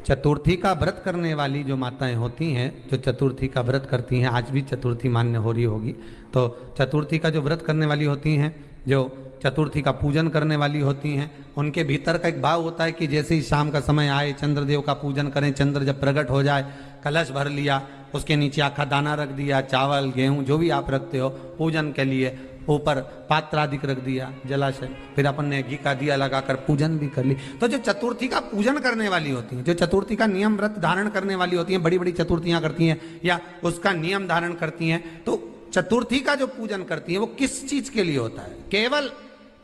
चतुर्थी का व्रत करने वाली जो माताएं होती हैं, जो चतुर्थी का व्रत करती हैं, आज भी चतुर्थी मान्य हो रही होगी, तो चतुर्थी का जो व्रत करने वाली होती हैं, जो चतुर्थी का पूजन करने वाली होती हैं, उनके भीतर का एक भाव होता है कि जैसे ही शाम का समय आए चंद्रदेव का पूजन करें, चंद्र जब प्रकट हो जाए, कलश भर लिया, उसके नीचे आखा दाना रख दिया, चावल गेहूं जो भी आप रखते हो पूजन के लिए, ऊपर पात्र आदि रख दिया जलाशय, फिर अपन ने घी का दिया लगाकर पूजन भी कर ली। तो जो चतुर्थी का पूजन करने वाली होती हैं, जो चतुर्थी का नियम व्रत धारण करने वाली होती हैं, बड़ी बड़ी चतुर्थियां करती हैं या उसका नियम धारण करती हैं, तो चतुर्थी का जो पूजन करती है वो किस चीज के लिए होता है? केवल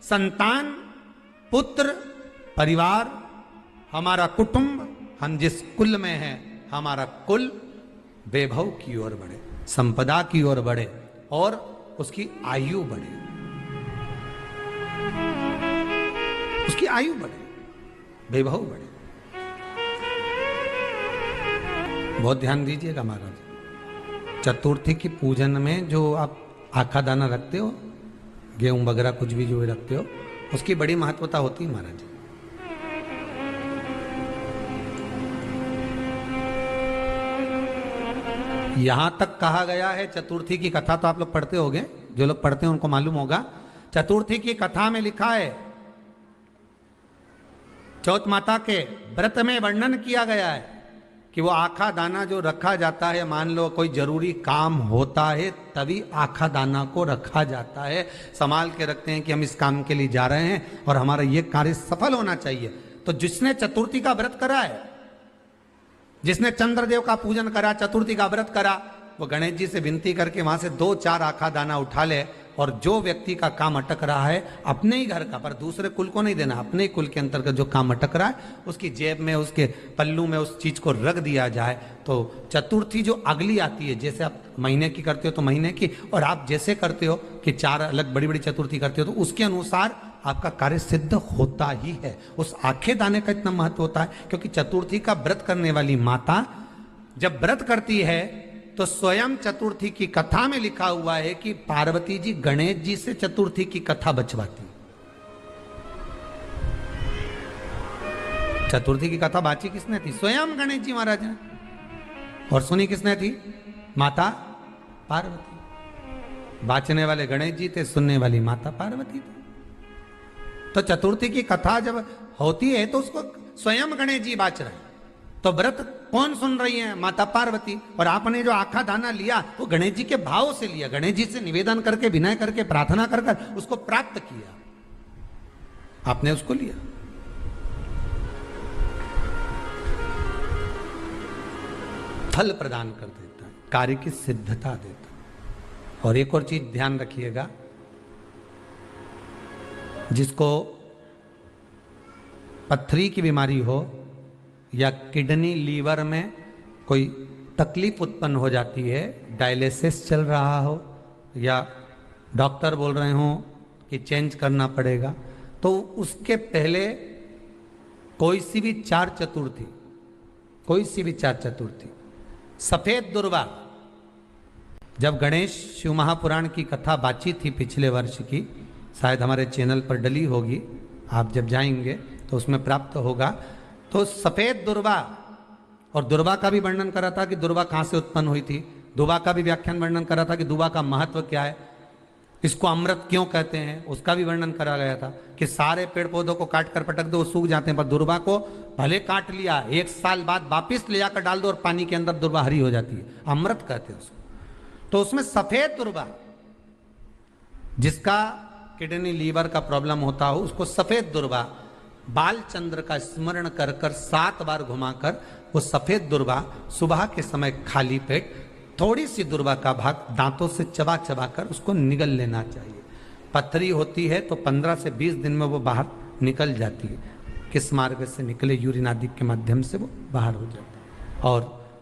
संतान, पुत्र, परिवार, हमारा कुटुंब, हम जिस कुल में हैं, हमारा कुल वैभव की ओर बढ़े, संपदा की ओर बढ़े और उसकी आयु बढ़े, उसकी आयु बढ़े, वैभव बढ़े। बहुत ध्यान दीजिएगा महाराज, चतुर्थी की पूजन में जो आप आखा दाना रखते हो, गेहूं वगैरह कुछ भी जो भी रखते हो, उसकी बड़ी महत्वता होती है महाराज। यहां तक कहा गया है, चतुर्थी की कथा तो आप लोग पढ़ते होंगे, जो लोग पढ़ते हैं उनको मालूम होगा, चतुर्थी की कथा में लिखा है, चौथ माता के व्रत में वर्णन किया गया है कि वो आखा दाना जो रखा जाता है, मान लो कोई जरूरी काम होता है तभी आखा दाना को रखा जाता है, संभाल के रखते हैं कि हम इस काम के लिए जा रहे हैं और हमारा ये कार्य सफल होना चाहिए। तो जिसने चतुर्थी का व्रत करा है, जिसने चंद्रदेव का पूजन करा, चतुर्थी का व्रत करा, वो गणेश जी से विनती करके वहां से 2-4 आखा दाना उठा ले, और जो व्यक्ति का काम अटक रहा है अपने ही घर का, पर दूसरे कुल को नहीं देना, अपने ही कुल के अंतर्गत जो काम अटक रहा है उसकी जेब में, उसके पल्लू में उस चीज को रख दिया जाए। तो चतुर्थी जो अगली आती है, जैसे आप महीने की करते हो तो महीने की, और आप जैसे करते हो कि 4 अलग बड़ी बड़ी चतुर्थी करते हो, तो उसके अनुसार आपका कार्य सिद्ध होता ही है। उस आखे दाने का इतना महत्व होता है क्योंकि चतुर्थी का व्रत करने वाली माता जब व्रत करती है तो स्वयं चतुर्थी की कथा में लिखा हुआ है कि पार्वती जी गणेश जी से चतुर्थी की कथा बचवाती। चतुर्थी की कथा बाची किसने थी? स्वयं गणेश जी महाराज ने। और सुनी किसने थी? माता पार्वती। बाचने वाले गणेश जी थे, सुनने वाली माता पार्वती थी। तो चतुर्थी की कथा जब होती है तो उसको स्वयं गणेश जी बाच रहे हैं, तो व्रत कौन सुन रही है? माता पार्वती। और आपने जो आखा दाना लिया वो गणेश जी के भाव से लिया, गणेश जी से निवेदन करके, विनय करके, प्रार्थना कर कर उसको प्राप्त किया, आपने उसको लिया। फल प्रदान कर देता है, कार्य की सिद्धता देता है। और एक और चीज ध्यान रखिएगा, जिसको पथरी की बीमारी हो या किडनी लीवर में कोई तकलीफ उत्पन्न हो जाती है, डायलिसिस चल रहा हो या डॉक्टर बोल रहे हो कि चेंज करना पड़ेगा, तो उसके पहले कोई सी भी 4 चतुर्थी, कोई सी भी 4 चतुर्थी, सफेद दुर्वा, जब गणेश शिव महापुराण की कथा बातचीत थी पिछले वर्ष की, शायद हमारे चैनल पर डली होगी, आप जब जाएंगे तो उसमें प्राप्त होगा। तो सफेद दुर्वा, और दुर्वा का भी वर्णन करा था कि दुर्वा कहाँ से उत्पन्न हुई थी, दुर्वा का भी व्याख्यान वर्णन करा था कि दुर्वा का महत्व क्या है, इसको अमृत क्यों कहते हैं, उसका भी वर्णन करा गया था कि सारे पेड़ पौधों को काट कर पटक दो वो सूख जाते हैं, पर दुर्वा को भले काट लिया 1 साल बाद वापिस ले जाकर डाल दो और पानी के अंदर दुर्वा हरी हो जाती है, अमृत कहते हैं उसको। तो उसमें सफेद दुर्वा, जिसका किडनी लीवर का प्रॉब्लम होता हो, उसको सफेद दुर्वा बालचंद्र का स्मरण कर कर 7 बार घुमाकर वो सफेद दुर्वा सुबह के समय खाली पेट थोड़ी सी दुर्वा का भाग दांतों से चबा चबा कर उसको निगल लेना चाहिए। पथरी होती है तो 15 से 20 दिन में वो बाहर निकल जाती है, किस मार्ग से निकले, यूरिन आदि के माध्यम से वो बाहर हो जाती है। और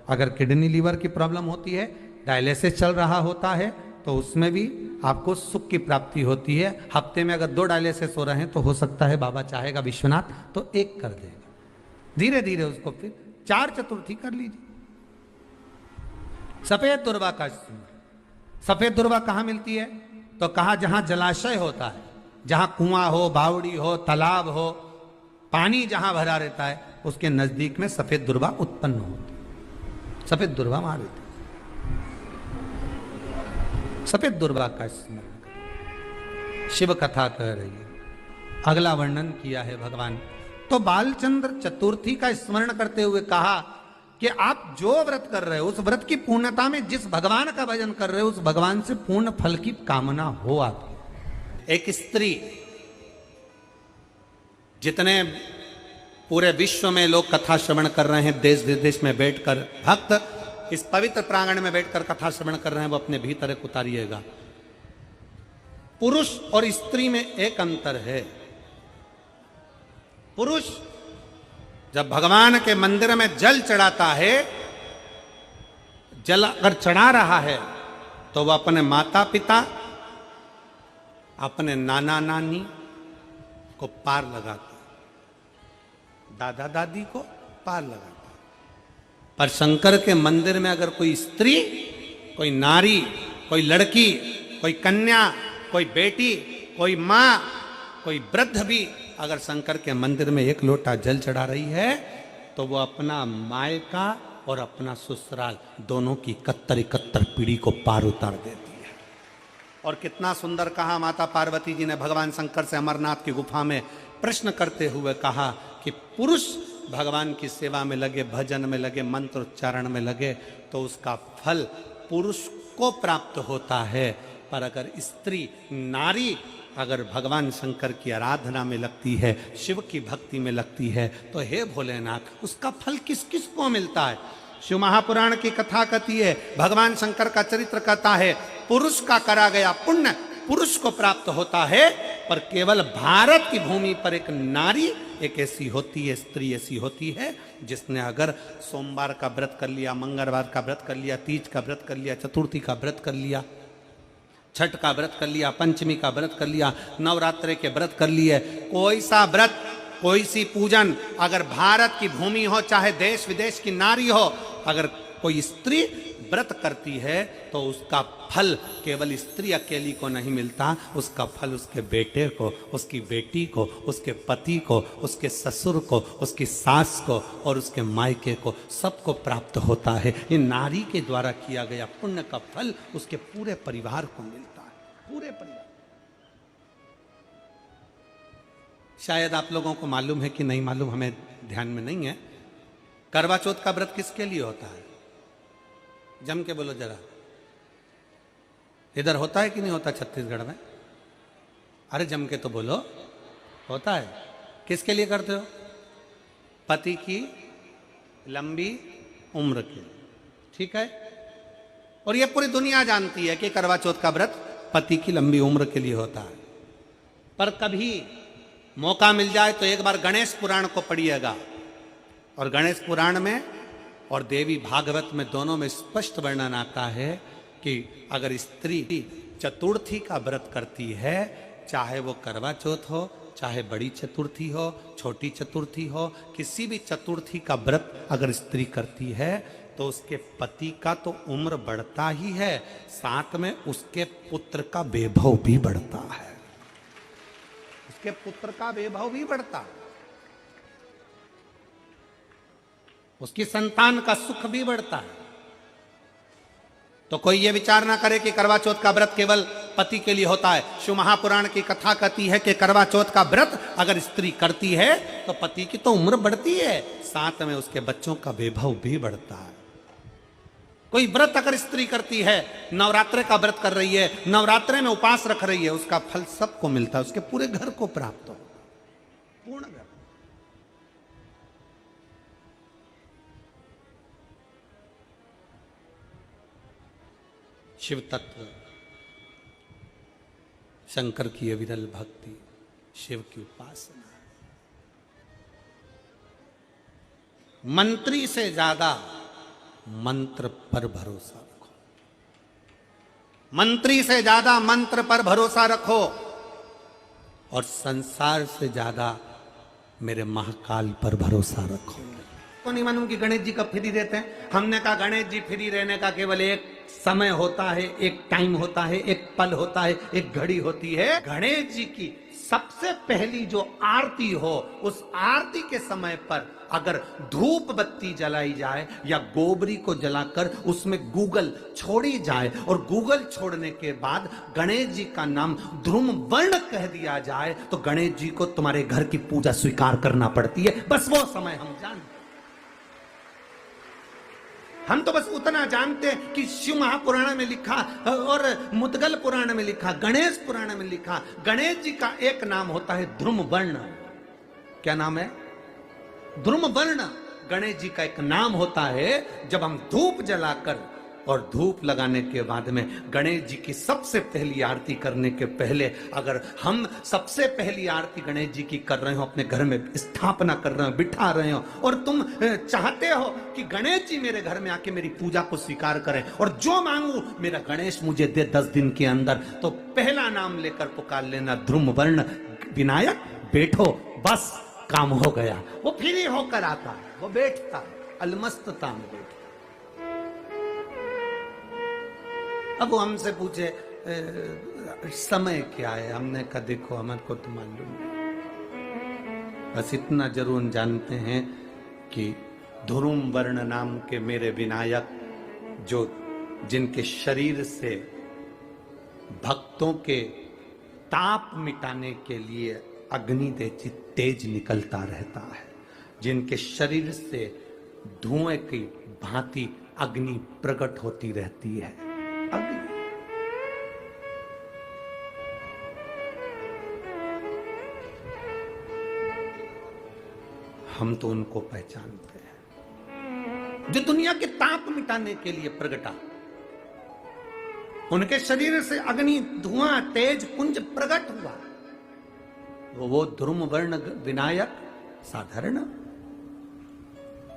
अगर किडनी लीवर की प्रॉब्लम होती है, डायलिसिस चल रहा होता है, तो उसमें भी आपको सुख की प्राप्ति होती है। हफ्ते में अगर 2 डायलिसिस हो रहे हैं तो हो सकता है बाबा चाहेगा विश्वनाथ तो 1 कर देगा, धीरे धीरे उसको फिर 4 चतुर्थी कर लीजिए। सफेद दुर्वा का स्मरण। सफेद दुर्वा कहाँ मिलती है? तो कहा जहां जलाशय होता है, जहां कुआं हो, बावड़ी हो, तालाब हो, पानी जहां भरा रहता है, उसके नजदीक में सफेद दुर्वा उत्पन्न होती, सफेद दुर्वा मार देती। सफेद दुर्वा का स्मरण शिव कथा कह रही है। अगला वर्णन किया है भगवान। तो बालचंद्र चतुर्थी का स्मरण करते हुए कहा कि आप जो व्रत कर रहे हो उस व्रत की पूर्णता में जिस भगवान का भजन कर रहे हो उस भगवान से पूर्ण फल की कामना हो आपकी। एक स्त्री, जितने पूरे विश्व में लोग कथा श्रवण कर रहे हैं, देश विदेश में बैठकर भक्त इस पवित्र प्रांगण में बैठकर कथा श्रवण कर रहे हैं, वो अपने भीतर एक उतारिएगा। पुरुष और स्त्री में एक अंतर है। पुरुष जब भगवान के मंदिर में जल चढ़ाता है, जल अगर चढ़ा रहा है तो वह अपने माता पिता, अपने नाना नानी को पार लगाता, दादा दादी को पार लगाता। पर शंकर के मंदिर में अगर कोई स्त्री, कोई नारी, कोई लड़की, कोई कन्या, कोई बेटी, कोई मां, कोई वृद्ध भी अगर शंकर के मंदिर में एक लोटा जल चढ़ा रही है तो वो अपना मायका और अपना ससुराल दोनों की 71 पीढ़ी को पार उतार देती है। और कितना सुंदर कहा माता पार्वती जी ने भगवान शंकर से अमरनाथ की गुफा में प्रश्न करते हुए कहा कि पुरुष भगवान की सेवा में लगे, भजन में लगे, मंत्र उच्चारण में लगे तो उसका फल पुरुष को प्राप्त होता है, पर अगर स्त्री, नारी अगर भगवान शंकर की आराधना में लगती है, शिव की भक्ति में लगती है, तो हे भोलेनाथ उसका फल किस किस को मिलता है। शिव महापुराण की कथा कहती है, भगवान शंकर का चरित्र कहता है, पुरुष का करा गया पुण्य पुरुष को प्राप्त होता है, पर केवल भारत की भूमि पर एक नारी एक ऐसी होती है, स्त्री ऐसी होती है जिसने अगर सोमवार का व्रत कर लिया, मंगलवार का व्रत कर लिया, तीज का व्रत कर लिया, चतुर्थी का व्रत कर लिया, छठ का व्रत कर लिया, पंचमी का व्रत कर लिया, नवरात्रे के व्रत कर लिए, कोई सा व्रत, कोई सी पूजन अगर भारत की भूमि हो, चाहे देश विदेश की नारी हो, अगर कोई स्त्री व्रत करती है तो उसका फल केवल स्त्री अकेली को नहीं मिलता, उसका फल उसके बेटे को, उसकी बेटी को, उसके पति को, उसके ससुर को, उसकी सास को और उसके मायके को, सबको प्राप्त होता है। ये नारी के द्वारा किया गया पुण्य का फल उसके पूरे परिवार को मिलता है, पूरे परिवार। शायद आप लोगों को मालूम है कि नहीं मालूम, हमें ध्यान में नहीं है, करवा चौथ का व्रत किसके लिए होता है? जम के बोलो जरा, इधर होता है कि नहीं होता छत्तीसगढ़ में? अरे जम के तो बोलो, होता है। किसके लिए करते हो? पति की लंबी उम्र के, ठीक है। और ये पूरी दुनिया जानती है कि करवा चौथ का व्रत पति की लंबी उम्र के लिए होता है। पर कभी मौका मिल जाए तो एक बार गणेश पुराण को पढ़िएगा, और गणेश पुराण में और देवी भागवत में दोनों में स्पष्ट वर्णन आता है कि अगर स्त्री चतुर्थी का व्रत करती है, चाहे वो करवा चौथ हो, चाहे बड़ी चतुर्थी हो, छोटी चतुर्थी हो, किसी भी चतुर्थी का व्रत अगर स्त्री करती है तो उसके पति का तो उम्र बढ़ता ही है, साथ में उसके पुत्र का वैभव भी बढ़ता है, उसके पुत्र का वैभव भी बढ़ता है, उसकी संतान का सुख भी बढ़ता है। तो कोई ये विचार ना करे कि करवा चौथ का व्रत केवल पति के लिए होता है। शिव महापुराण की कथा कहती है कि करवा चौथ का व्रत अगर स्त्री करती है तो पति की तो उम्र बढ़ती है, साथ में उसके बच्चों का वैभव भी बढ़ता है। कोई व्रत अगर स्त्री करती है, नवरात्रे का व्रत कर रही है, नवरात्रे में उपास रख रही है, उसका फल सबको मिलता है, उसके पूरे घर को प्राप्त हो, पूर्ण घर। शिव तत्व, शंकर की अविरल भक्ति, शिव की उपासना। मंत्री से ज्यादा मंत्र पर भरोसा रखो, मंत्री से ज्यादा मंत्र पर भरोसा रखो, और संसार से ज्यादा मेरे महाकाल पर भरोसा रखो। तो नहीं मालूम कि गणेश जी कब फ्री रहते हैं? हमने कहा गणेश जी फ्री रहने का केवल एक समय होता है, एक टाइम होता है, एक पल होता है, एक घड़ी होती है। गणेश जी की सबसे पहली जो आरती हो, उस आरती के समय पर अगर धूप बत्ती जलाई जाए या गोबरी को जलाकर उसमें गूगल छोड़ी जाए और गूगल छोड़ने के बाद गणेश जी का नाम ध्रुम वर्ण कह दिया जाए, तो गणेश जी को तुम्हारे घर की पूजा स्वीकार करना पड़ती है। बस वो समय हम जानते, हम तो बस उतना जानते हैं कि शिव महापुराण में लिखा और मुद्गल पुराण में लिखा, गणेश पुराण में लिखा, गणेश जी का एक नाम होता है ध्रुम वर्ण। क्या नाम है? ध्रुम वर्ण गणेश जी का एक नाम होता है। जब हम धूप जलाकर और धूप लगाने के बाद में गणेश जी की सबसे पहली आरती करने के पहले, अगर हम सबसे पहली आरती गणेश जी की कर रहे हो, अपने घर में स्थापना कर रहे हो, बिठा रहे हो, और तुम चाहते हो कि गणेश जी मेरे घर में आके मेरी पूजा को स्वीकार करें और जो मांगू मेरा गणेश मुझे दे 10 दिन के अंदर, तो पहला नाम लेकर पुकार लेना ध्रुम वर्ण विनायक, बैठो, बस काम हो गया। वो फिर ही होकर आता, वो बैठता अलमस्तता में बैठता। अब वो हमसे पूछे समय क्या है, हमने कहा देखो हमारे को तो मालूम नहीं, बस इतना जरूर जानते हैं कि ध्रुम वर्ण नाम के मेरे विनायक, जो जिनके शरीर से भक्तों के ताप मिटाने के लिए अग्नि तेज निकलता रहता है, जिनके शरीर से धुएं की भांति अग्नि प्रकट होती रहती है। अग्नि हम तो उनको पहचानते हैं जो दुनिया के ताप मिटाने के लिए प्रगटा, उनके शरीर से अग्नि धुआं तेज पुंज प्रकट हुआ। वो ध्रुम वर्ण विनायक साधारण,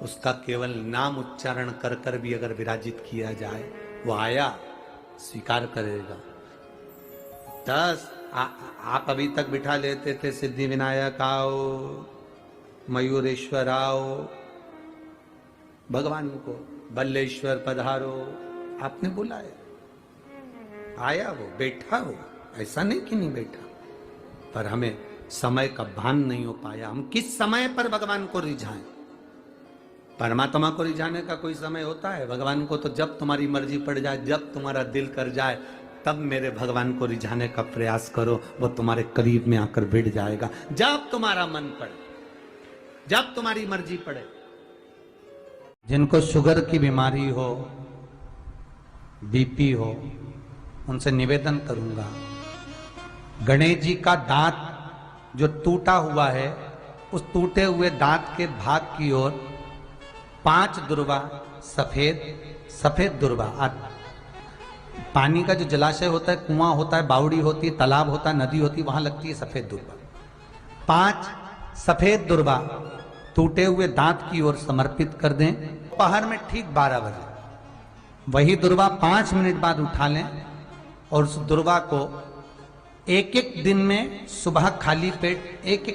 उसका केवल नाम उच्चारण कर कर भी अगर विराजित किया जाए, वो आया स्वीकार करेगा। 10 आप अभी तक बिठा लेते थे सिद्धि विनायक आओ, मयूरेश्वर आओ, भगवान को बल्लेश्वर पधारो, आपने बुलाया, आया, वो बैठा, हो ऐसा नहीं कि नहीं बैठा, पर हमें समय का भान नहीं हो पाया। हम किस समय पर भगवान को रिझाएं? परमात्मा को रिझाने का कोई समय होता है? भगवान को तो जब तुम्हारी मर्जी पड़ जाए, जब तुम्हारा दिल कर जाए, तब मेरे भगवान को रिझाने का प्रयास करो, वो तुम्हारे करीब में आकर बैठ जाएगा। जब तुम्हारा मन पड़े, जब तुम्हारी मर्जी पड़े। जिनको शुगर की बीमारी हो, बीपी हो, उनसे निवेदन करूंगा, गणेश जी का दांत जो टूटा हुआ है, उस टूटे हुए दांत के भाग की ओर 5 दुर्वा सफेद दुर्वा, पानी का जो जलाशय होता है, कुआं होता है, बावड़ी होती है, तालाब होता है, नदी होती है, वहां लगती है सफेद दुर्वा। 5 सफेद दुर्वा टूटे हुए दांत की ओर समर्पित कर दें। दोपहर में ठीक 12 बजे वही दुर्वा 5 मिनट बाद उठा लें और उस दुर्वा को एक दिन में सुबह खाली पेट एक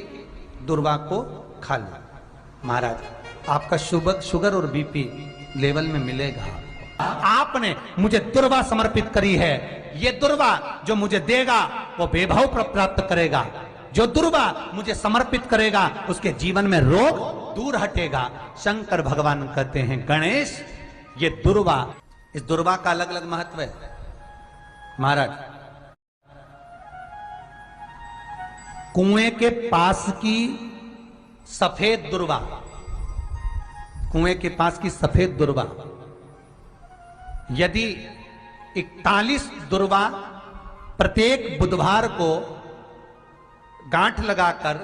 दुर्वा को खा लें। महाराज, आपका शुगर और बीपी लेवल में मिलेगा। आपने मुझे दुर्वा समर्पित करी है, ये दुर्वा जो मुझे देगा वो वैभव प्राप्त करेगा, जो दुर्वा मुझे समर्पित करेगा उसके जीवन में रोग दूर हटेगा। शंकर भगवान कहते हैं, गणेश ये दुर्वा, इस दुर्वा का अलग अलग महत्व है। महाराज, कुएं के पास की सफेद दुर्वा, कुएं के पास की सफेद दुर्वा, यदि 41 दुर्वा प्रत्येक बुधवार को गांठ लगाकर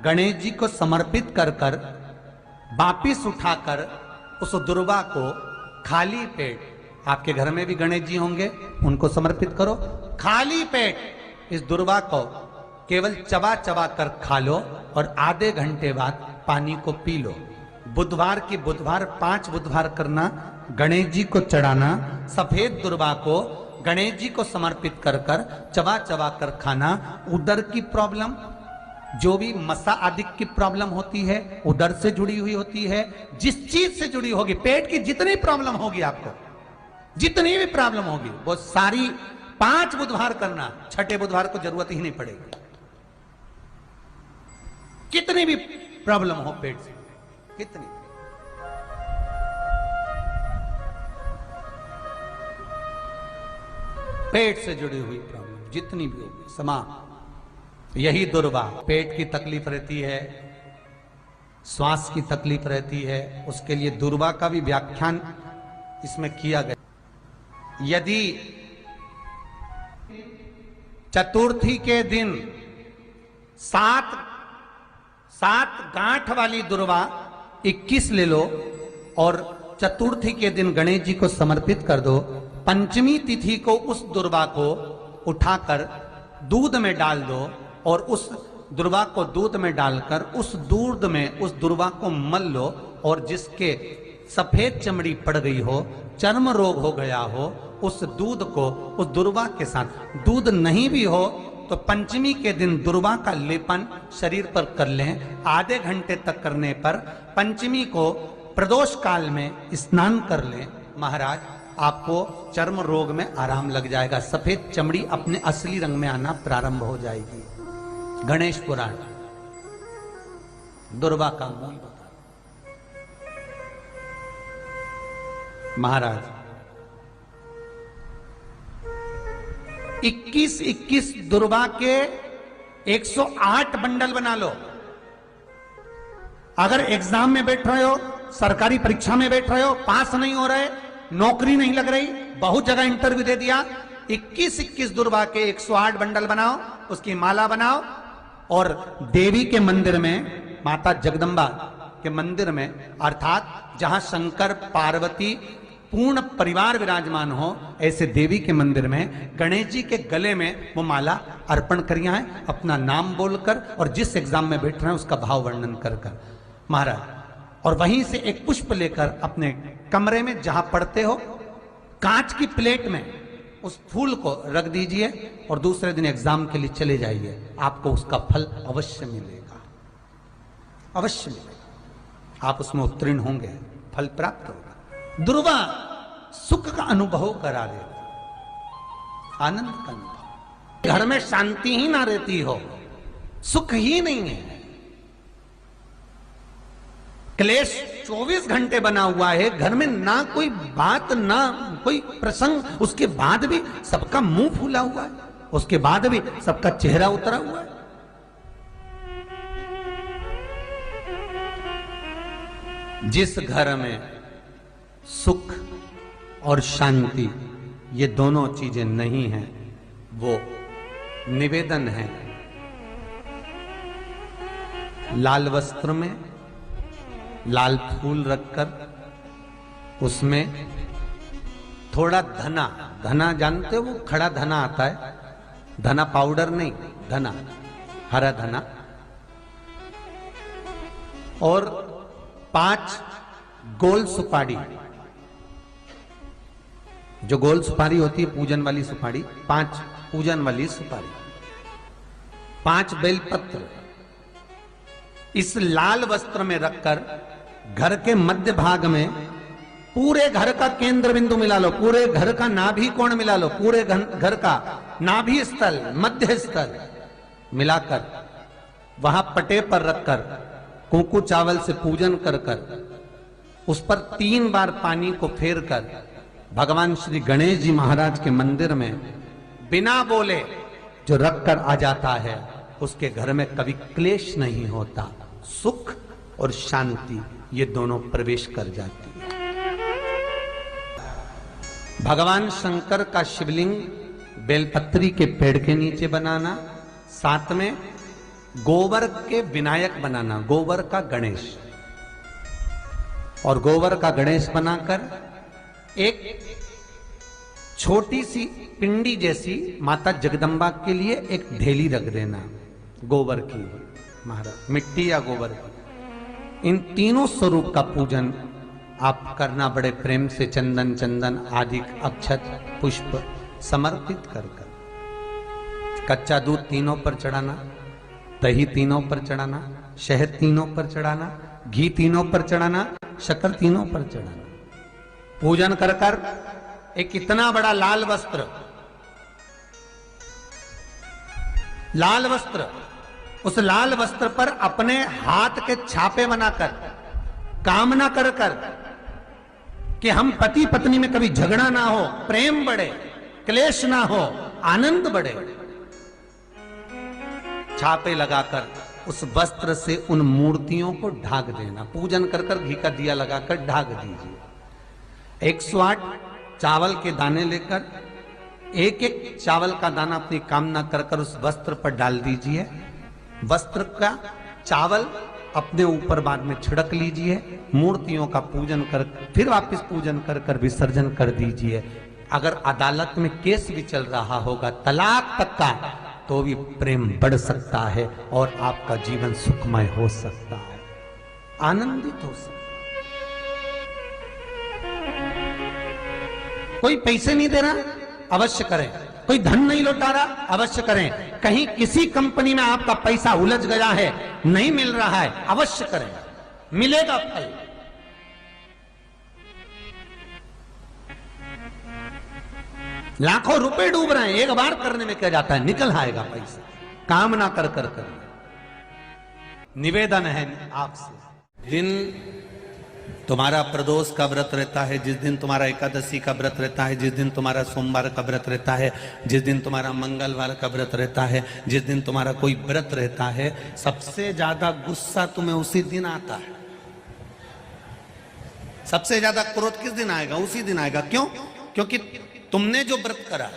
गणेश जी को समर्पित कर कर वापिस उठाकर उस दुर्वा को खाली पेट, आपके घर में भी गणेश जी होंगे, उनको समर्पित करो, खाली पेट इस दुर्वा को केवल चबा चबा कर खा लो और आधे घंटे बाद पानी को पी लो। बुधवार की बुधवार 5 बुधवार करना, गणेश जी को चढ़ाना, सफेद दुर्वा को गणेश जी को समर्पित कर कर चबा चबा कर खाना। उदर की प्रॉब्लम, जो भी मसा आदि की प्रॉब्लम होती है, उदर से जुड़ी हुई होती है, जिस चीज से जुड़ी होगी, पेट की जितनी प्रॉब्लम होगी, आपको जितनी भी प्रॉब्लम होगी, वो सारी 5 बुधवार करना, 6ठे बुधवार को जरूरत ही नहीं पड़ेगी। कितनी भी प्रॉब्लम हो पेट से, कितनी, पेट से जुड़ी हुई प्रॉब्लम जितनी भी होगी समाप्त। यही दुर्वा, पेट की तकलीफ रहती है, श्वास की तकलीफ रहती है, उसके लिए दुर्वा का भी व्याख्यान इसमें किया गया। यदि चतुर्थी के दिन सात गांठ वाली दुर्वा 21 ले लो और चतुर्थी के दिन गणेश जी को समर्पित कर दो। पंचमी तिथि को उस दुर्वा को उठाकर दूध में डाल दो और उस दुर्वा को दूध में डालकर उस दूध में उस दुर्वा को मल लो, और जिसके सफेद चमड़ी पड़ गई हो, चर्म रोग हो गया हो, उस दूध को उस दुर्वा के साथ, दूध नहीं भी हो तो पंचमी के दिन दुर्वा का लेपन शरीर पर कर लें। आधे घंटे तक करने पर पंचमी को प्रदोष काल में स्नान कर लें। महाराज, आपको चर्म रोग में आराम लग जाएगा, सफेद चमड़ी अपने असली रंग में आना प्रारंभ हो जाएगी। गणेश पुराण दुर्वा का मूल बता। महाराज 21 दुर्वा के 108 बंडल बना लो। अगर एग्जाम में बैठ रहे हो, सरकारी परीक्षा में बैठ रहे हो, पास नहीं हो रहे, नौकरी नहीं लग रही, बहुत जगह इंटरव्यू दे दिया, 21 दुर्वा के 108 बंडल बनाओ, उसकी माला बनाओ और देवी के मंदिर में, माता जगदम्बा के मंदिर में, अर्थात जहां शंकर पार्वती पूर्ण परिवार विराजमान हो, ऐसे देवी के मंदिर में गणेश जी के गले में वो माला अर्पण करिया है, अपना नाम बोलकर और जिस एग्जाम में बैठ रहे हैं उसका भाव वर्णन कर कर महाराज, और वहीं से एक पुष्प लेकर अपने कमरे में जहां पढ़ते हो कांच की प्लेट में उस फूल को रख दीजिए और दूसरे दिन एग्जाम के लिए चले जाइए। आपको उसका फल अवश्य मिलेगा, अवश्य मिलेगा, आप उसमें उत्तीर्ण होंगे, फल प्राप्त होगा। दुर्वा सुख का अनुभव करा देता, आनंद का अनुभव। घर में शांति ही ना रहती हो, सुख ही नहीं है, क्लेश 24 घंटे बना हुआ है घर में, ना कोई बात ना कोई प्रसंग, उसके बाद भी सबका मुंह फूला हुआ है, उसके बाद भी सबका चेहरा उतरा हुआ है। जिस घर में सुख और शांति ये दोनों चीजें नहीं हैं, वो निवेदन है लाल वस्त्र में लाल फूल रखकर उसमें थोड़ा धना, धना जानते हो, वो खड़ा धना आता है, धना पाउडर नहीं, धना, हरा धना, और 5 गोल सुपारी, जो गोल सुपारी होती है पूजन वाली सुपारी, 5 पूजन वाली सुपारी, 5 बेलपत्र इस लाल वस्त्र में रखकर घर के मध्य भाग में पूरे घर का केंद्र बिंदु मिला लो, पूरे घर का नाभि कोण मिला लो, पूरे घर का नाभि स्थल, मध्य स्थल मिलाकर वहां पटे पर रखकर कुंकू चावल से पूजन कर कर उस पर 3 बार पानी को फेर कर भगवान श्री गणेश जी महाराज के मंदिर में बिना बोले जो रखकर आ जाता है, उसके घर में कभी क्लेश नहीं होता, सुख और शांति ये दोनों प्रवेश कर जाती है। भगवान शंकर का शिवलिंग बेलपत्री के पेड़ के नीचे बनाना, साथ में गोबर के विनायक बनाना, गोबर का गणेश, और गोबर का गणेश बनाकर एक छोटी सी पिंडी जैसी माता जगदम्बा के लिए एक ढेली रख देना गोबर की, महाराज मिट्टी या गोबर की। इन तीनों स्वरूप का पूजन आप करना बड़े प्रेम से, चंदन चंदन आदि अक्षत पुष्प समर्पित कर कर, कच्चा दूध तीनों पर चढ़ाना, दही तीनों पर चढ़ाना, शहद तीनों पर चढ़ाना, घी तीनों पर चढ़ाना, शक्कर तीनों पर चढ़ाना, पूजन कर कर एक इतना बड़ा लाल वस्त्र उस लाल वस्त्र पर अपने हाथ के छापे बनाकर कामना कर कर कि हम पति पत्नी में कभी झगड़ा ना हो, प्रेम बढ़े, क्लेश ना हो, आनंद बढ़े, छापे लगाकर उस वस्त्र से उन मूर्तियों को ढाक देना। पूजन कर कर घी का दिया लगाकर ढाक दीजिए। 108 चावल के दाने लेकर एक एक चावल का दाना अपनी कामना कर कर उस वस्त्र पर डाल दीजिए। वस्त्र का चावल अपने ऊपर बाद में छिड़क लीजिए। मूर्तियों का पूजन कर फिर वापस पूजन कर कर विसर्जन कर दीजिए। अगर अदालत में केस भी चल रहा होगा तलाक तक का, तो भी प्रेम बढ़ सकता है और आपका जीवन सुखमय हो सकता है, आनंदित हो सकता है। कोई पैसे नहीं दे रहा, अवश्य करें। कोई धन नहीं लौटा रहा, अवश्य करें। कहीं किसी कंपनी में आपका पैसा उलझ गया है, नहीं मिल रहा है, अवश्य करें, मिलेगा फल। लाखों रुपए डूब रहे हैं, एक बार करने में क्या जाता है, निकल आएगा पैसा। कामना कर कर कर। निवेदन है आपसे, दिन तुम्हारा प्रदोष का व्रत रहता है, जिस दिन तुम्हारा एकादशी का व्रत रहता है, जिस दिन तुम्हारा सोमवार का व्रत रहता है, जिस दिन तुम्हारा मंगलवार का व्रत रहता है, जिस दिन तुम्हारा कोई व्रत रहता है, सबसे ज्यादा गुस्सा तुम्हें उसी दिन आता है। सबसे ज्यादा क्रोध किस दिन आएगा? उसी दिन आएगा। क्यों? क्योंकि तुमने जो व्रत करा,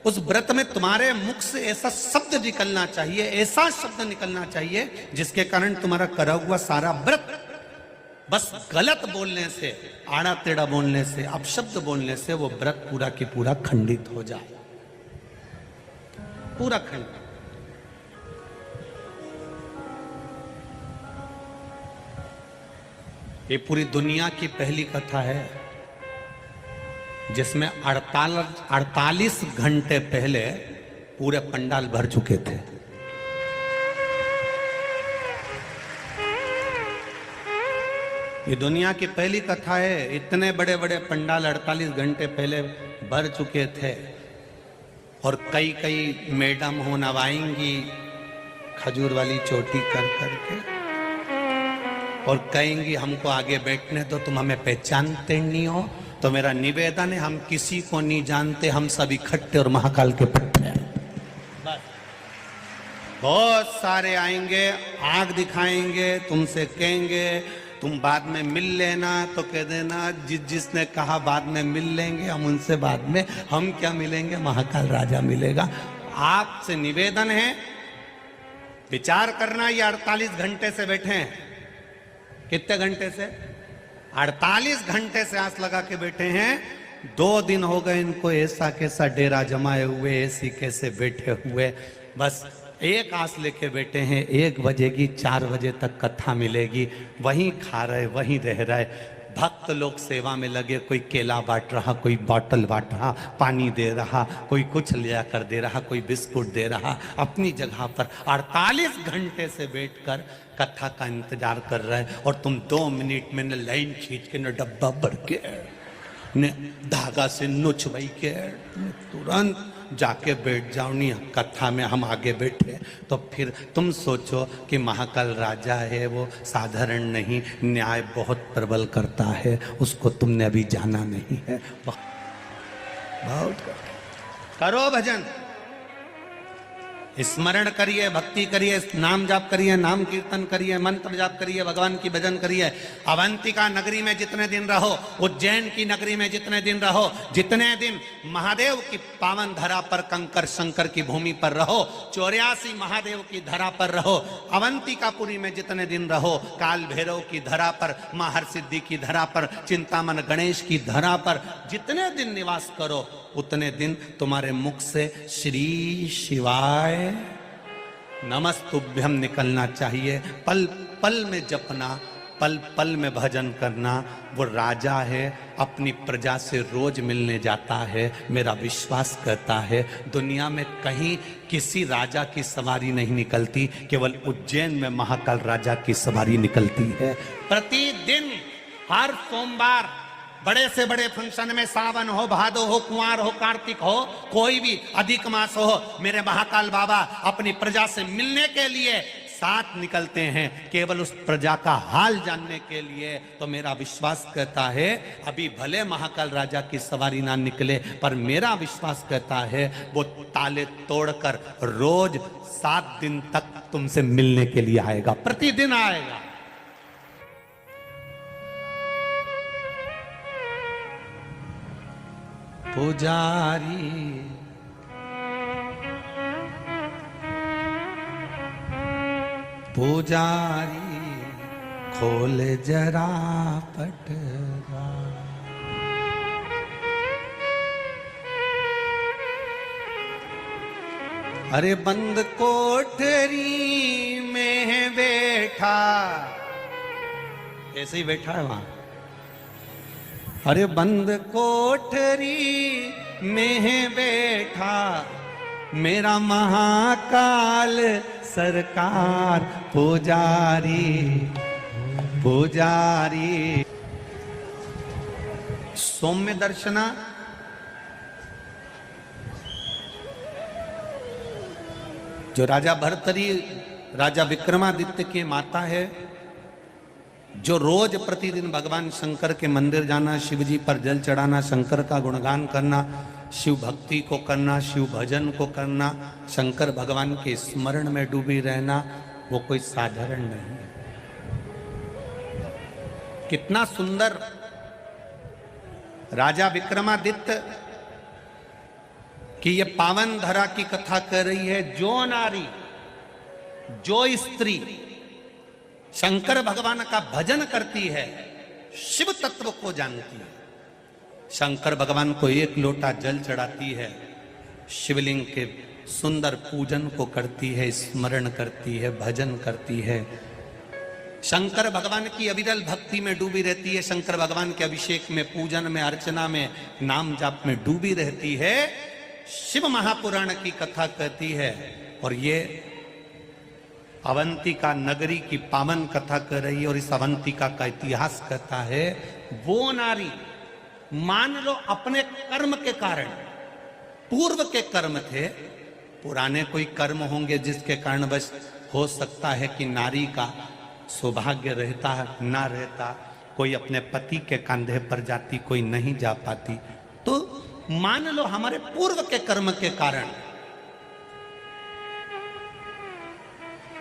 उस व्रत में तुम्हारे मुख से ऐसा शब्द निकलना चाहिए, ऐसा शब्द निकलना चाहिए जिसके कारण तुम्हारा करा हुआ सारा व्रत बस गलत बोलने से, आड़ा टेढ़ा बोलने से, अपशब्द बोलने से वो व्रत पूरा की पूरा खंडित हो जाए, पूरा खंडित। ये पूरी दुनिया की पहली कथा है जिसमें 48 घंटे पहले पूरे पंडाल भर चुके थे। ये दुनिया की पहली कथा है। इतने बड़े बड़े पंडाल 48 घंटे पहले भर चुके थे और कई कई मैडम हो नवाएंगी खजूर वाली चोटी कर करके और कहेंगी हमको आगे बैठने दो, तुम हमें पहचानते नहीं हो। तो मेरा निवेदन है, हम किसी को नहीं जानते, हम सब इकट्ठे और महाकाल के पट्टे हैं। बहुत सारे आएंगे, आग दिखाएंगे, तुमसे कहेंगे तुम बाद में मिल लेना, तो कह देना जिसने कहा बाद में मिल लेंगे, हम उनसे बाद में, हम क्या मिलेंगे, महाकाल राजा मिलेगा। आपसे निवेदन है, विचार करना। ये 48 घंटे से बैठे हैं। कितने घंटे से? 48 घंटे से आस लगा के बैठे हैं। 2 दिन हो गए इनको ऐसा कैसा डेरा जमाए हुए, ऐसी कैसे बैठे हुए, बस एक आस लेके बैठे हैं। 1 बजेगी, 4 बजे तक कथा मिलेगी, वहीं खा रहे, वहीं रह रहे। भक्त लोग सेवा में लगे, कोई केला बांट रहा, कोई बॉटल बांट रहा, पानी दे रहा, कोई कुछ ले कर दे रहा, कोई बिस्कुट दे रहा, अपनी जगह पर 48 घंटे से बैठकर कथा का इंतजार कर रहे हैं। और तुम 2 मिनट में न लाइन खींच के, न डब्बा भर के, न धागा से नोच भाई के, तुरंत जाके बैठ जाओ। नहीं, कथा में हम आगे बैठे तो फिर तुम सोचो कि महाकाल राजा है, वो साधारण नहीं, न्याय बहुत प्रबल करता है, उसको तुमने अभी जाना नहीं है। बहुत करो भजन, स्मरण करिए, भक्ति करिए, नाम जाप करिए, नाम कीर्तन करिए, मंत्र जाप करिए, भगवान की भजन करिए। अवंतिका नगरी में जितने दिन रहो, उज्जैन की नगरी में जितने दिन रहो, जितने दिन महादेव की पावन धरा पर, कंकर शंकर की भूमि पर रहो, 84 महादेव की धरा पर रहो, अवंतिकापुरी में जितने दिन रहो, काल भैरव की धरा पर, मां हरसिद्धि की धरा पर, चिंतामन गणेश की धरा पर जितने दिन निवास करो, उतने दिन तुम्हारे मुख से श्री शिवाय नमस्तुभ्यम निकलना चाहिए। पल पल में जपना, पल पल में भजन करना। वो राजा है, अपनी प्रजा से रोज मिलने जाता है। मेरा विश्वास करता है दुनिया में कहीं किसी राजा की सवारी नहीं निकलती, केवल उज्जैन में महाकाल राजा की सवारी निकलती है। प्रतिदिन हर सोमवार बड़े से बड़े फंक्शन में, सावन हो, भादो हो, कुंवार हो, कार्तिक हो, कोई भी अधिक मास हो, मेरे महाकाल बाबा अपनी प्रजा से मिलने के लिए साथ निकलते हैं केवल उस प्रजा का हाल जानने के लिए, तो मेरा विश्वास कहता है अभी भले महाकाल राजा की सवारी ना निकले, पर मेरा विश्वास कहता है वो ताले तोड़कर रोज 7 दिन तक तुमसे मिलने के लिए आएगा, प्रतिदिन आएगा। पुजारी पुजारी खोल जरा पटरा, अरे बंद कोठरी में बैठा, ऐसे ही बैठा है वहां, अरे बंद कोठरी में बैठा मेरा महाकाल सरकार, पुजारी पुजारी। सौम्य दर्शना जो राजा भर्तरी राजा विक्रमादित्य की माता है, जो रोज प्रतिदिन भगवान शंकर के मंदिर जाना, शिव जी पर जल चढ़ाना, शंकर का गुणगान करना, शिव भक्ति को करना, शिव भजन को करना, शंकर भगवान के स्मरण में डूबी रहना, वो कोई साधारण नहीं है। कितना सुंदर राजा विक्रमादित्य कि ये पावन धरा की कथा कर रही है। जो नारी, जो स्त्री शंकर भगवान का भजन करती है, शिव तत्व को जानती है, शंकर भगवान को एक लोटा जल चढ़ाती है, शिवलिंग के सुंदर पूजन को करती है, स्मरण करती है, भजन करती है, शंकर भगवान की अविरल भक्ति में डूबी रहती है, शंकर भगवान के अभिषेक में, पूजन में, अर्चना में, नाम जाप में डूबी रहती है, शिव महापुराण की कथा कहती है। और ये अवंतिका नगरी की पावन कथा कर रही है और इस अवंतिका का इतिहास कहता है। वो नारी मान लो अपने कर्म के कारण, पूर्व के कर्म थे, पुराने कोई कर्म होंगे जिसके कारण बस हो सकता है कि नारी का सौभाग्य रहता ना रहता, कोई अपने पति के कंधे पर जाती, कोई नहीं जा पाती, तो मान लो हमारे पूर्व के कर्म के कारण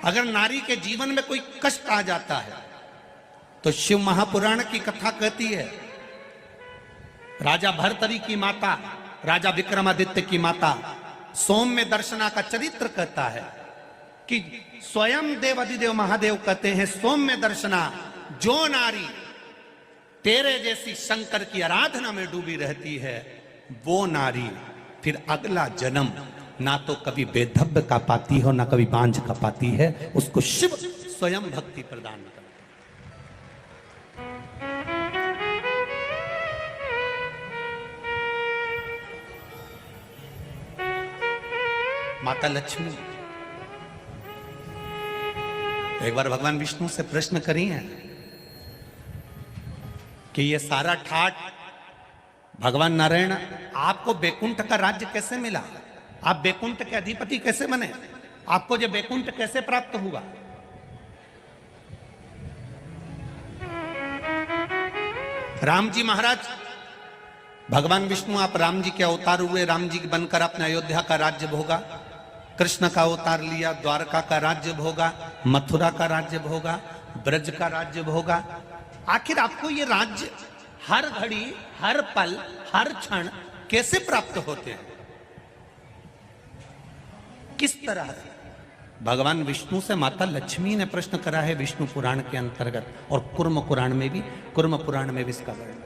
अगर नारी के जीवन में कोई कष्ट आ जाता है तो शिव महापुराण की कथा कहती है, राजा भर्तरी की माता, राजा विक्रमादित्य की माता सौम्य दर्शना का चरित्र कहता है कि स्वयं देव अधिदेव महादेव कहते हैं, सौम्य दर्शना जो नारी तेरे जैसी शंकर की आराधना में डूबी रहती है, वो नारी फिर अगला जन्म ना तो कभी बेधब्य का पाती हो, ना कभी बांझ का पाती है, उसको शिव स्वयं भक्ति प्रदान करता है। माता लक्ष्मी एक बार भगवान विष्णु से प्रश्न करी है कि ये सारा ठाट भगवान नारायण, आपको बैकुंठ का राज्य कैसे मिला, आप बैकुंठ के अधिपति कैसे बने, आपको ये बैकुंठ कैसे प्राप्त हुआ? राम जी महाराज, भगवान विष्णु आप राम जी के अवतार हुए, राम जी बनकर आपने अयोध्या का राज्य भोगा, कृष्ण का अवतार लिया, द्वारका का राज्य भोगा, मथुरा का राज्य भोगा, ब्रज का राज्य भोगा। आखिर आपको ये राज्य हर घड़ी, हर पल, हर क्षण कैसे प्राप्त होते हैं, किस तरह से? भगवान विष्णु से माता लक्ष्मी ने प्रश्न करा है विष्णु पुराण के अंतर्गत, और कुर्म पुराण में भी, कुर्म पुराण में भी इसका वर्णन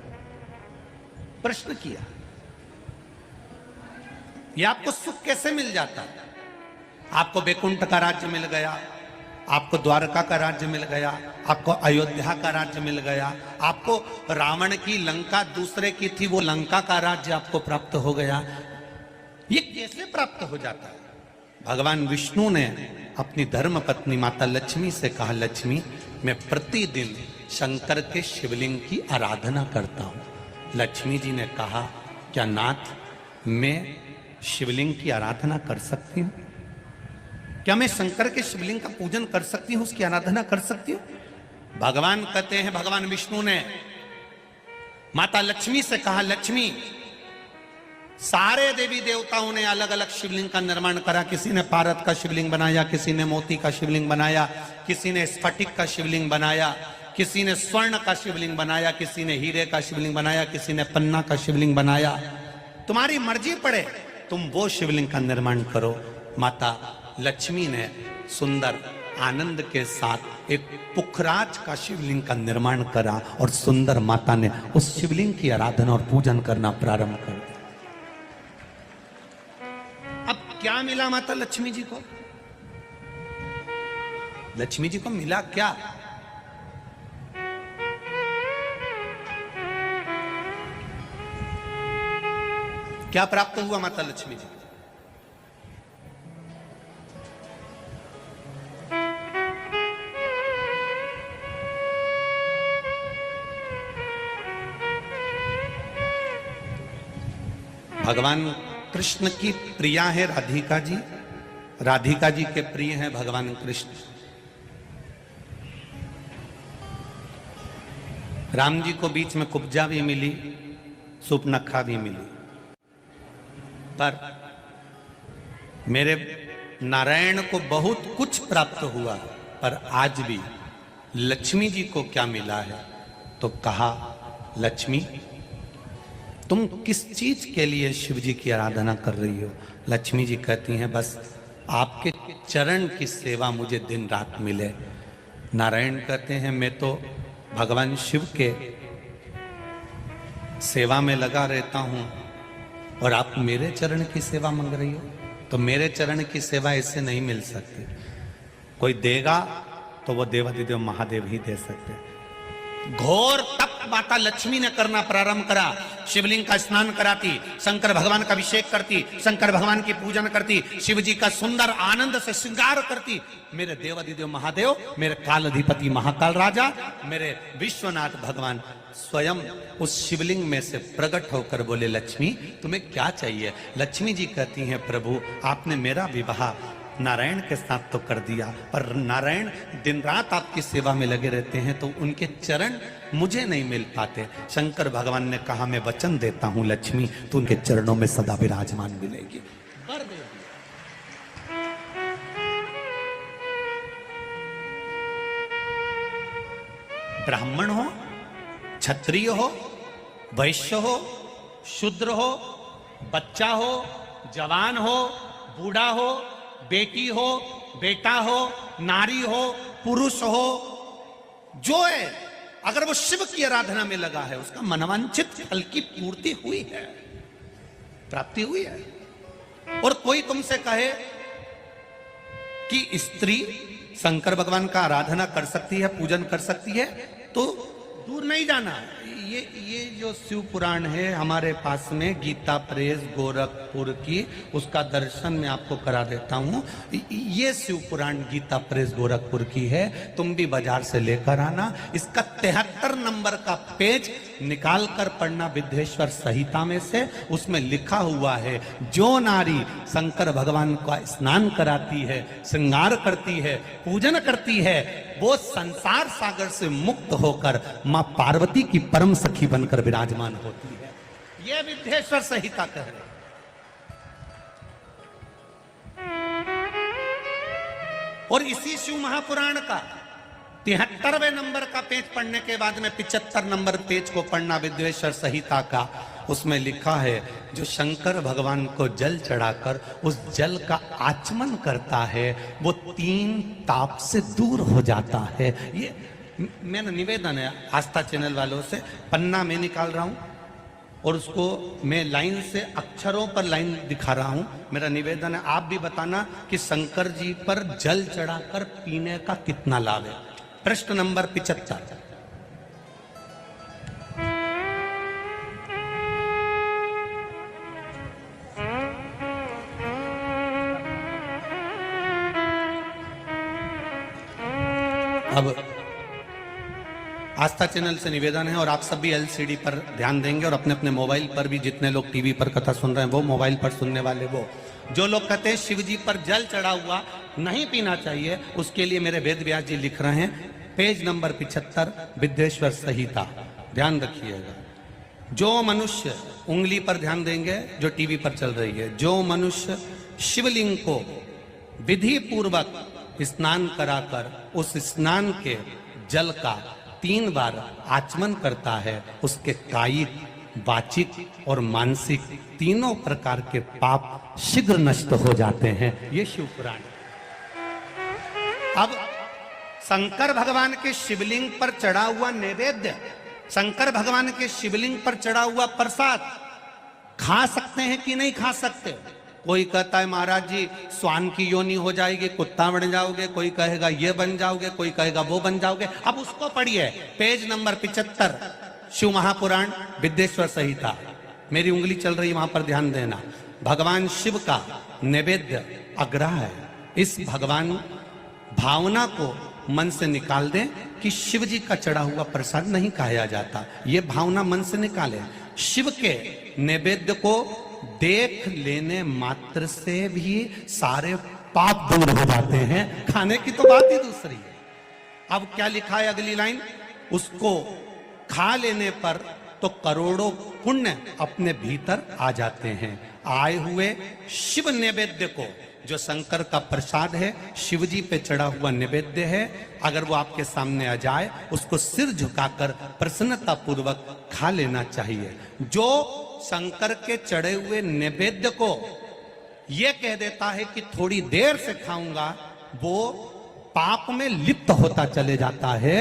प्रश्न किया, ये आपको सुख कैसे मिल जाता है? आपको बैकुंठ का राज्य मिल गया, आपको द्वारका का राज्य मिल गया, आपको अयोध्या का राज्य मिल गया, आपको रावण की लंका दूसरे की थी वो लंका का राज्य आपको प्राप्त हो गया, ये कैसे प्राप्त हो जाता है? भगवान विष्णु ने अपनी धर्म पत्नी माता लक्ष्मी से कहा, लक्ष्मी मैं प्रतिदिन शंकर के शिवलिंग की आराधना करता हूं। लक्ष्मी जी ने कहा, क्या नाथ मैं शिवलिंग की आराधना कर सकती हूं? क्या मैं शंकर के शिवलिंग का पूजन कर सकती हूं, उसकी आराधना कर सकती हूं? भगवान कहते हैं, भगवान विष्णु ने माता लक्ष्मी से कहा, लक्ष्मी, सारे देवी देवताओं ने अलग अलग शिवलिंग का निर्माण करा। किसी ने पारद का शिवलिंग बनाया, किसी ने मोती का शिवलिंग बनाया, किसी ने स्फटिक का शिवलिंग बनाया, किसी ने स्वर्ण का शिवलिंग बनाया, किसी ने हीरे का शिवलिंग बनाया, किसी ने पन्ना का शिवलिंग बनाया। तुम्हारी मर्जी पड़े, तुम वो शिवलिंग का निर्माण करो। माता लक्ष्मी ने सुंदर आनंद के साथ एक पुखराज का शिवलिंग का निर्माण करा और सुंदर माता ने उस शिवलिंग की आराधना और पूजन करना प्रारंभ कर दिया। अब क्या मिला माता लक्ष्मी जी को? लक्ष्मी जी को मिला क्या? क्या प्राप्त हुआ माता लक्ष्मी जी? भगवान कृष्ण की प्रिया है राधिका जी, राधिका जी के प्रिय हैं भगवान कृष्ण। राम जी को बीच में कुब्जा भी मिली, सुपनखा भी मिली, पर मेरे नारायण को बहुत कुछ प्राप्त हुआ, पर आज भी लक्ष्मी जी को क्या मिला है? तो कहा, लक्ष्मी तुम किस चीज के लिए शिव जी की आराधना कर रही हो? लक्ष्मी जी कहती हैं, बस आपके चरण की सेवा मुझे दिन रात मिले। नारायण कहते हैं, मैं तो भगवान शिव के सेवा में लगा रहता हूं और आप मेरे चरण की सेवा मांग रही हो? तो मेरे चरण की सेवा इससे नहीं मिल सकती। कोई देगा तो वो देवाधिदेव महादेव ही दे सकते। घोर तप माता लक्ष्मी ने करना प्रारंभ करा। शिवलिंग का स्नान कराती, शंकर भगवान का अभिषेक करती, शंकर भगवान की पूजन करती, शिव जी का सुंदर आनंद से श्रृंगार करती। मेरे देवाधिदेव महादेव, मेरे काल अधिपति महाकाल राजा, मेरे विश्वनाथ भगवान स्वयं उस शिवलिंग में से प्रकट होकर बोले, लक्ष्मी तुम्हें क्या चाहिए? लक्ष्मी जी कहती हैं, प्रभु आपने मेरा विवाह नारायण के साथ तो कर दिया, पर नारायण दिन रात आपकी सेवा में लगे रहते हैं, तो उनके चरण मुझे नहीं मिल पाते। शंकर भगवान ने कहा, मैं वचन देता हूं लक्ष्मी, तो उनके चरणों में सदा विराजमान मिलेगी। ब्राह्मण हो, क्षत्रिय हो, वैश्य हो, शूद्र हो, बच्चा हो, जवान हो, बूढ़ा हो, बेटी हो, बेटा हो, नारी हो, पुरुष हो, जो है अगर वो शिव की आराधना में लगा है, उसका मनवांछित फल की पूर्ति हुई है, प्राप्ति हुई है। और कोई तुमसे कहे कि स्त्री शंकर भगवान का आराधना कर सकती है, पूजन कर सकती है, तो दूर नहीं जाना। ये जो शिव पुराण है हमारे पास में, गीता प्रेस गोरखपुर की, उसका दर्शन मैं आपको करा देता हूँ। ये शिव पुराण गीता प्रेस गोरखपुर की है, तुम भी बाजार से लेकर आना। इसका 73 नंबर का पेज निकाल कर पढ़ना विद्येश्वर संहिता में से। उसमें लिखा हुआ है, जो नारी शंकर भगवान का स्नान कराती है, श्रृंगार करती है, पूजन करती है, वो संसार सागर से मुक्त होकर मां पार्वती की परम सखी बनकर विराजमान होती है। यह विद्येश्वर संहिता कह रहे। और इसी शिव महापुराण का 73वें नंबर का पेज पढ़ने के बाद में 75 नंबर पेज को पढ़ना विद्येश्वर संहिता का। उसमें लिखा है, जो शंकर भगवान को जल चढ़ाकर उस जल का आचमन करता है, वो 3 ताप से दूर हो जाता है। ये मेरा निवेदन है आस्था चैनल वालों से। पन्ना मैं निकाल रहा हूं और उसको मैं लाइन से अक्षरों पर लाइन दिखा रहा हूं। मेरा निवेदन है, आप भी बताना कि शंकर जी पर जल चढ़ाकर पीने का कितना लाभ है। प्रश्न नंबर 75। अब आस्था चैनल से निवेदन है, और आप सब भी एलसीडी पर ध्यान देंगे और अपने अपने मोबाइल पर भी, जितने लोग टीवी पर कथा सुन रहे हैं वो, मोबाइल पर सुनने वाले वो, जो लोग कहते हैं शिव जी पर जल चढ़ा हुआ नहीं पीना चाहिए, उसके लिए मेरे वेद व्यास जी लिख रहे हैं, पेज नंबर 75, विद्येश्वर संहिता, ध्यान रखिएगा। जो मनुष्य, उंगली पर ध्यान देंगे जो टीवी पर चल रही है, जो मनुष्य शिवलिंग को विधि पूर्वक स्नान कराकर उस स्नान के जल का 3 बार आचमन करता है, उसके कायिक, वाचिक और मानसिक तीनों प्रकार के पाप शीघ्र नष्ट हो जाते हैं। ये शिव पुराण। अब शंकर भगवान के शिवलिंग पर चढ़ा हुआ नैवेद्य, शंकर भगवान के शिवलिंग पर चढ़ा हुआ प्रसाद खा सकते हैं कि नहीं खा सकते? कोई कहता है महाराज जी स्वान की योनि हो जाएगी, कुत्ता बन जाओगे, कोई कहेगा ये बन जाओगे, कोई कहेगा वो बन जाओगे। अब उसको पढ़िए, पेज नंबर 75, शिव महापुराण, विद्येश्वर संहिता। मेरी उंगली चल रही, वहां पर ध्यान देना। भगवान शिव का नैवेद्य अग्रह है। इस भगवान भावना को मन से निकाल दें कि शिव जी का चढ़ा हुआ प्रसाद नहीं खाया जाता, ये भावना मन से निकालें। शिव के नैवेद्य को देख लेने मात्र से भी सारे पाप दूर हो जाते हैं, खाने की तो बात ही दूसरी है। अब क्या लिखा है अगली लाइन, उसको खा लेने पर तो करोड़ों पुण्य अपने भीतर आ जाते हैं। आए हुए शिव नैवेद्य को, जो शंकर का प्रसाद है, शिव जी पे चढ़ा हुआ नैवेद्य है, अगर वो आपके सामने आ जाए, उसको सिर झुकाकर प्रसन्नता पूर्वक खा लेना चाहिए। जो शंकर के चढ़े हुए नैवेद्य को ये कह देता है कि थोड़ी देर से खाऊंगा, वो पाप में लिप्त होता चले जाता है।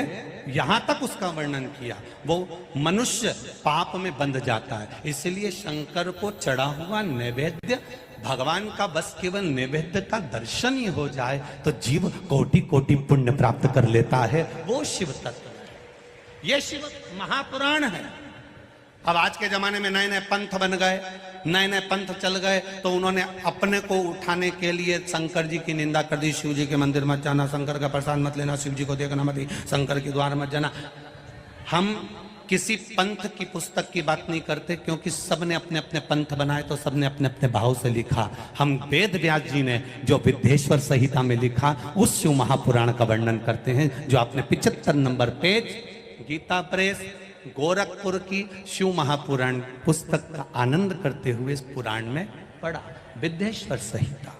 यहां तक उसका वर्णन किया, वो मनुष्य पाप में बंध जाता है। इसलिए शंकर को चढ़ा हुआ नैवेद्य, भगवान का बस केवल नैवेद्य का दर्शन ही हो जाए तो जीव कोटि कोटि पुण्य प्राप्त कर लेता है। वो शिव तत्व है, ये शिव महापुराण है। अब आज के जमाने में नए नए पंथ बन गए, नए नए पंथ चल गए, तो उन्होंने अपने को उठाने के लिए शंकर जी की निंदा कर दी। शिव जी के मंदिर मत जाना, शंकर का प्रसाद मत लेना, शिव जी को देखना मत, शंकर के द्वार मत जाना। हम किसी पंथ की पुस्तक की बात नहीं करते, क्योंकि सबने अपने अपने पंथ बनाए, तो सबने अपने अपने भाव से लिखा। हम वेद व्यास जी ने जो विद्येश्वर संहिता में लिखा, उस शिव महापुराण का वर्णन करते हैं, जो आपने 75 नंबर पेज, गीता प्रेस गोरखपुर की शिव महापुराण पुस्तक का आनंद करते हुए इस पुराण में पढ़ा, विद्येश्वर संहिता।